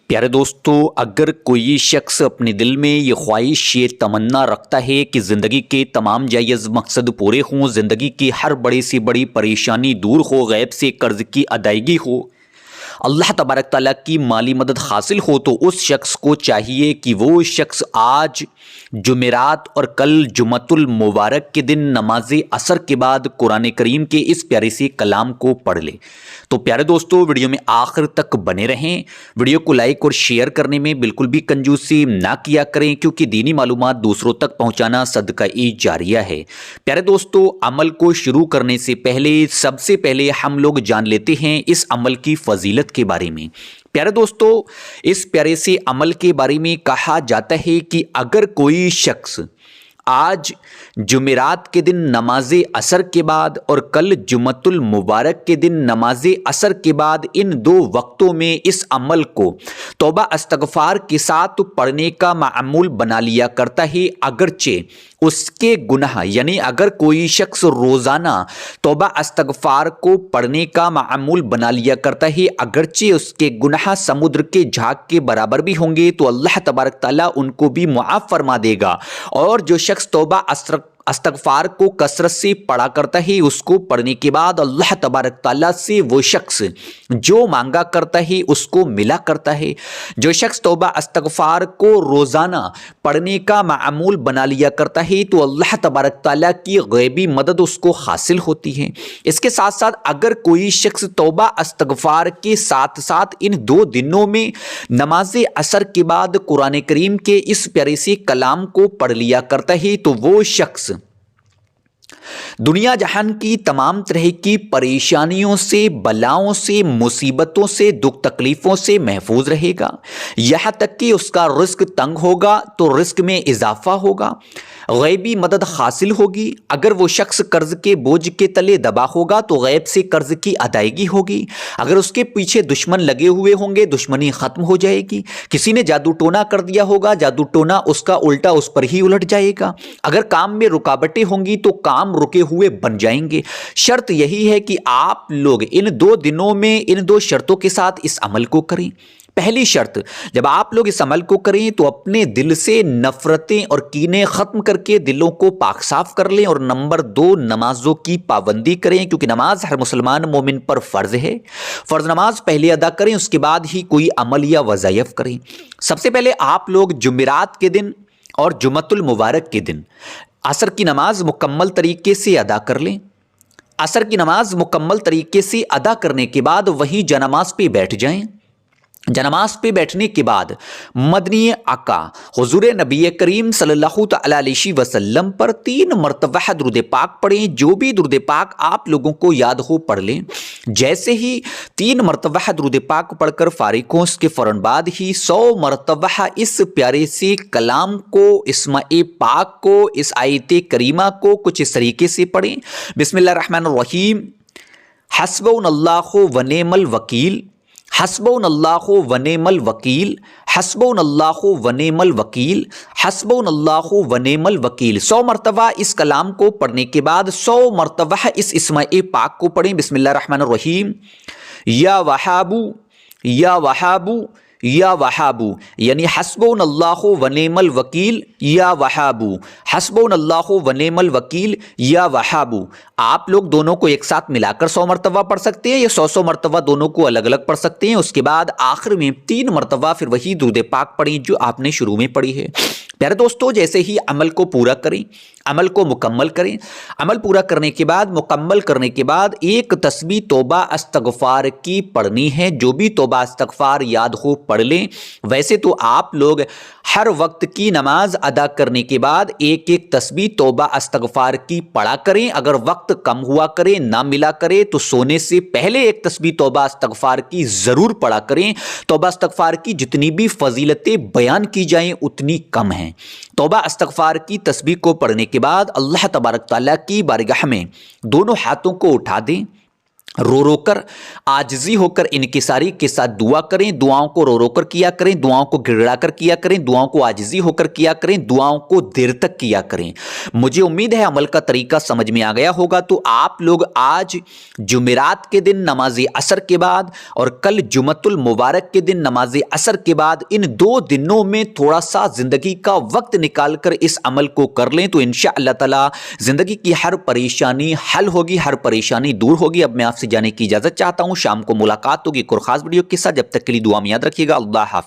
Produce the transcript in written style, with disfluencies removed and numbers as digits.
प्यारे दोस्तों, अगर कोई शख्स अपने दिल में ये ख्वाहिश ये तमन्ना रखता है कि ज़िंदगी के तमाम जायज़ मकसद पूरे हों, ज़िंदगी की हर बड़ी से बड़ी परेशानी दूर हो, गैब से कर्ज़ की अदायगी हो, अल्लाह तबारक ताला की माली मदद हासिल हो, तो उस शख्स को चाहिए कि वो शख्स आज जुमेरात और कल जुमतुल मुबारक के दिन नमाज असर के बाद कुरान करीम के इस प्यारे से कलाम को पढ़ ले। तो प्यारे दोस्तों, वीडियो में आखिर तक बने रहें। वीडियो को लाइक और शेयर करने में बिल्कुल भी कंजूसी ना किया करें, क्योंकि दीनी मालूमात दूसरों तक पहुंचाना सदका ई जारिया है। प्यारे दोस्तों, अमल को शुरू करने से पहले सबसे पहले हम लोग जान लेते हैं इस अमल की फजीलत के बारे में। प्यारे दोस्तों, इस प्यारे से अमल के बारे में कहा जाता है कि अगर कोई शख्स आज जुमेरात के दिन नमाज असर के बाद और कल जुमतुल मुबारक के दिन नमाज असर के बाद इन दो वक्तों में इस अमल को तौबा इस्तगफार के साथ पढ़ने का मामूल बना लिया करता है, अगरचे उसके गुनाह यानी अगर कोई शख्स रोज़ाना तौबा इस्तगफार को पढ़ने का मामूल बना लिया करता है, अगरचे उसके गुनाह समुद्र के झाग के बराबर भी होंगे, तो अल्लाह तबारक ताला उनको भी मुआफ़ फरमा देगा। और जो शख्स तौबा इस्तगफार को कसरत से पढ़ा करता है, उसको पढ़ने के बाद अल्लाह तबारक ताला से वो शख्स जो मांगा करता है उसको मिला करता है। जो शख्स तौबा इस्तगफार को रोज़ाना पढ़ने का मामूल बना लिया करता है, तो अल्लाह तबारक ताला की गैबी मदद उसको हासिल होती है। इसके साथ साथ अगर कोई शख्स तौबा इस्तगफार के साथ साथ इन दो दिनों में नमाज असर के बाद कुरान करीम के इस प्यारे से कलाम को पढ़ लिया करता है, तो वो शख्स दुनिया जहान की तमाम तरह की परेशानियों से, बलाओं से, मुसीबतों से, दुख तकलीफ़ों से महफूज रहेगा। यहाँ तक कि उसका रिस्क तंग होगा तो रिस्क में इजाफा होगा, गैबी मदद हासिल होगी। अगर वो शख्स कर्ज के बोझ के तले दबा होगा तो गैब से कर्ज की अदायगी होगी। अगर उसके पीछे दुश्मन लगे हुए होंगे, दुश्मनी खत्म हो जाएगी। किसी ने जादू टोना कर दिया होगा, जादू टोना उसका उल्टा उस पर ही उलट जाएगा। अगर काम में रुकावटें होंगी तो काम रुके हुए बन जाएंगे। शर्त यही है कि आप लोग इन दो दिनों में इन दो शर्तों के साथ इस अमल को करें। पहली शर्त, जब आप लोग इस अमल को करें तो अपने दिल से नफरतें और कीने खत्म करके दिलों को पाक साफ कर लें। और नंबर 2, नमाजों की पाबंदी करें, क्योंकि नमाज हर मुसलमान मोमिन पर फ़र्ज है। फ़र्ज नमाज पहले अदा करें, उसके बाद ही कोई अमल या वज़ाइफ करें। सबसे पहले आप लोग जुमेरात के दिन और जुमतुल मुबारक के दिन असर की नमाज मुकम्मल तरीके से अदा कर लें। असर की नमाज मुकम्मल तरीके से अदा करने के बाद वहीं जनामाज पे बैठ जाएं। जनामाज पे बैठने के बाद मदनी आका हुजूर नबी करीम सल्लल्लाहु अलैहि वसल्लम पर 3 मरतबा दुरूद पाक पढ़ें। जो भी दुरूद पाक आप लोगों को याद हो पढ़ लें। जैसे ही 3 मरतबा दुरूद पाक पढ़कर फारिग हों, उसके फ़ौरन बाद ही 100 मरतबा इस प्यारे से कलाम को, इस्माए पाक को, इस आयत करीमा को कुछ इस तरीके से पढ़ें। बिस्मिल्लाहिर्रहमानिर्रहीम। हस्बुनल्लाहु व निअमल वकील, हस्बुनल्लाहु व निअमल वकील, हस्बुनल्लाहु व निअमल वकील, हस्बुनल्लाहु व निअमल वकील। 100 मरतबा इस कलाम को पढ़ने के बाद 100 मरतबा इस इस्माए पाक को पढ़ें। बिस्मिल्लाहिर्रहमानिर्रहीम। या वहाबू, या वहाबू, या वहाबू, यानी हस्बुनल्लाहु व निअमल वकील, या वहाबू, हस्बुनल्लाहु व निअमल वकील, या वहाबू। आप लोग दोनों को एक साथ मिलाकर 100 मरतबा पढ़ सकते हैं या 100 मरतबा दोनों को अलग अलग पढ़ सकते हैं। उसके बाद आखिर में 3 मरतबा फिर वही दुरूद पाक पढ़ें जो आपने शुरू में पढ़ी है। प्यारे दोस्तों, जैसे ही अमल को पूरा करें, अमल को मुकम्मल करें। अमल पूरा करने के बाद, मुकम्मल करने के बाद एक तस्बीह तौबा इस्तगफार की पढ़नी है। जो भी तौबा इस्तगफार याद हो पढ़ लें। वैसे तो आप लोग हर वक्त की नमाज अदा करने के बाद एक एक तस्बीह तौबा इस्तगफार की पढ़ा करें। अगर वक्त कम हुआ करे, ना मिला करे, तो सोने से पहले एक तस्बीह तौबा इस्तगफार की ज़रूर पढ़ा करें। तौबा इस्तगफार की जितनी भी फजीलतें बयान की जाएं उतनी कम हैं। तौबा इस्तगफार की तस्बीह को पढ़ने के बाद अल्लाह तबारक ताला की बारगाह में दोनों हाथों को उठा दें रो रो कर, आजिजी होकर, इनकिसारी के साथ दुआ करें। दुआओं को रो रो कर किया करें, दुआओं को गिड़गिड़ा कर किया करें, दुआओं को आजिजी होकर किया करें, दुआओं को देर तक किया करें। मुझे उम्मीद है अमल का तरीका समझ में आ गया होगा। तो आप लोग आज जुमेरात के दिन नमाज असर के बाद और कल जुमतुल मुबारक के दिन नमाज असर के बाद, इन 2 दिनों में थोड़ा सा जिंदगी का वक्त निकालकर इस अमल को कर लें तो इंशाअल्लाह ताला जिंदगी की हर परेशानी हल होगी, हर परेशानी दूर होगी। अब मैं आपसे जाने की इजाजत चाहता हूं। शाम को मुलाकात होगी एक और खास वीडियो के साथ। जब तक के लिए दुआ में याद रखिएगा। अल्लाह हाफ़िज़।